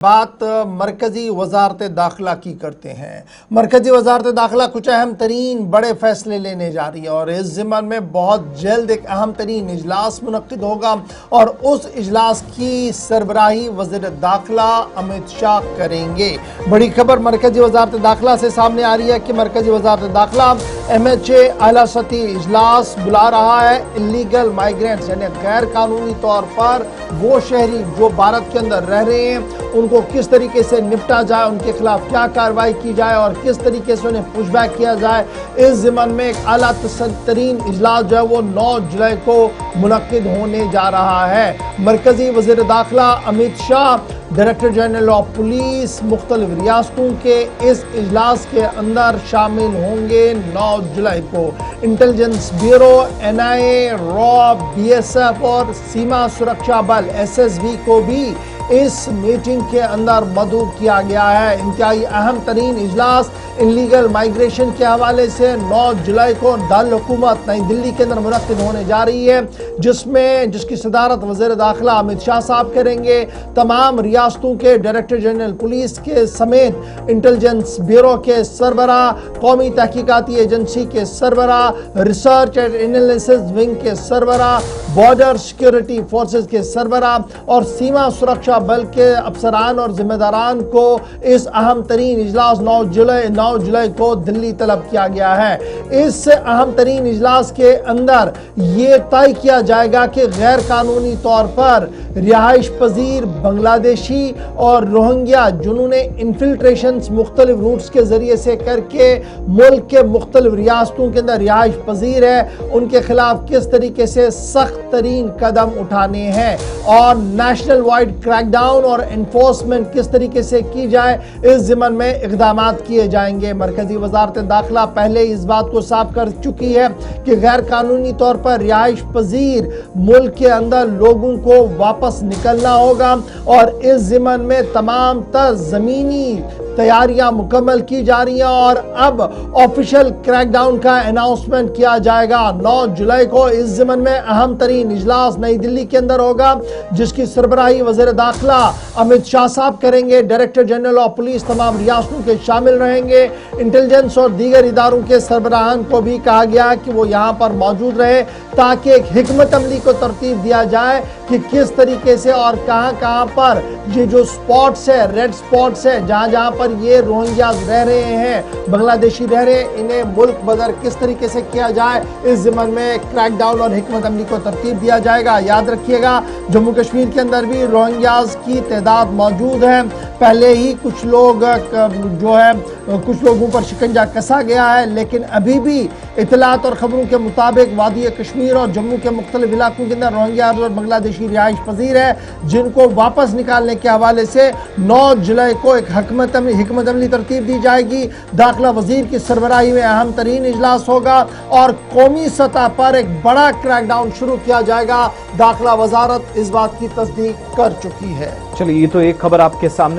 बात मरकजी वजारत दाखिला की करते हैं। मरकजी वजारत दाखिला कुछ अहम तरीन बड़े फैसले लेने जा रही है और इस ज़िम्मन में बहुत जल्द एक अहम तरीन इजलास मुनक्किद होगा और उस इजलास की सरबराही वज़ीर दाखिला अमित शाह करेंगे। बड़ी खबर मरकजी वजारत दाखिला से सामने आ रही है कि मरकजी वजारत दाखिला MHA आला सती इजलास बुला रहा है। इलीगल माइग्रेंट्स यानी गैर कानूनी तौर पर वो शहरी जो भारत के अंदर रह रहे हैं उनको किस तरीके से निपटा जाए, उनके खिलाफ क्या कार्रवाई की जाए और किस तरीके से उन्हें पुशबैक किया जाए। इस ज़िम्मन में एक आला तरीन इजलास जो है वो 9 जुलाई को मुनक्किद होने जा रहा है। मरकजी वज़ीर दाखिला Amit Shah, director general of police मुख्तलिफ रियासतों के इस इजलास के अंदर शामिल होंगे 9 जुलाई को। Intelligence bureau, NIA, raw, BSF और सीमा सुरक्षा बल SSB को भी इस मीटिंग के अंदर मदऊ किया गया है। इंतहाई अहम तरीन इजलास इलीगल माइग्रेशन के हवाले से 9 जुलाई को दारुल हुकूमत नई दिल्ली के अंदर मुनक्किद होने जा रही है, जिसकी सदारत वज़ीर दाखिला अमित शाह साहब करेंगे। तमाम रियासतों के डायरेक्टर जनरल पुलिस के समेत इंटेलिजेंस ब्यूरो के सरबरा, कौमी तहकीकाती एजेंसी के सरबरा, रिसर्च एंड एनालिसिस विंग के सरबरा, बॉर्डर सिक्योरिटी फोर्सेस के सरबरा और सीमा सुरक्षा बल के अफसरान और जिम्मेदारान को इस अहम तरीन इजलास 9 जुलाई को दिल्ली तलब किया गया है। इस अहम तरीन इजलास के अंदर ये तय किया जाएगा कि गैर कानूनी तौर पर रिहाइश पजीर बांग्लादेशी और रोहिंग्या जिन्होंने इन्फिल्ट्रेशन मुख्तलिफ रूट्स के जरिए से करके मुल्क के मुख्तलिफ रियासतों के अंदर रिहाइश पजीर है, उनके खिलाफ किस तरीके से सख्त तरीन कदम उठाने हैं और नेशनल वाइड क्रैकडाउन और एनफोर्समेंट किस तरीके से की जाए, इस ज़िम्मन में इक़दामात किए जाएंगे। मरकजी वज़ारत दाखिला पहले इस बात को साफ कर चुकी है कि गैर कानूनी तौर पर रिहाइश पजीर मुल्क के अंदर लोगों को वापस निकलना होगा और इस ज़िम्मन में तमाम तर ज़मीनी तैयारियां मुकम्मल की जा रही हैं और अब ऑफिशियल क्रैकडाउन का अनाउंसमेंट किया जाएगा। 9 जुलाई को इस ज़िम्मन में अहम तरीन इजलास नई दिल्ली के अंदर होगा, जिसकी सरबराही वज़ीर दाखिला अमित शाह साहब करेंगे। डायरेक्टर जनरल ऑफ पुलिस तमाम रियासतों के शामिल रहेंगे। इंटेलिजेंस और दीगर इदारों के सरबराहान को भी कहा गया कि वो यहाँ पर मौजूद रहे ताकि एक हिकमत अमली को तरतीब दिया जाए कि किस तरीके से और कहाँ पर ये जो स्पॉट्स है, रेड स्पॉट्स है, जहाँ पर ये रोहिंग्या रह रहे हैं, बांग्लादेशी रह रहे हैं, इन्हें मुल्क बदर किस तरीके से किया जाए, इस ज़िम्मन में क्रैकडाउन और हिकमत अमली को तरतीब दिया जाएगा। याद रखिएगा जम्मू कश्मीर के अंदर भी रोहिंग्याज की तादाद मौजूद है। पहले ही कुछ लोगों पर शिकंजा कसा गया है, लेकिन अभी भी इतलात और खबरों के मुताबिक वादी कश्मीर और जम्मू के मुख्तलिफ इलाकों के अंदर रोहिंग्या और बांग्लादेशी रिहाइश पजीर है, जिनको वापस निकालने के हवाले से 9 जुलाई को एक हिकमत अमली तरतीब दी जाएगी। दाखिला वजीर की सरबराही में अहम तरीन इजलास होगा और कौमी सतह पर एक बड़ा क्रैकडाउन शुरू किया जाएगा। दाखिला वजारत इस बात की तस्दीक कर चुकी है। चलिए, ये तो एक खबर आपके सामने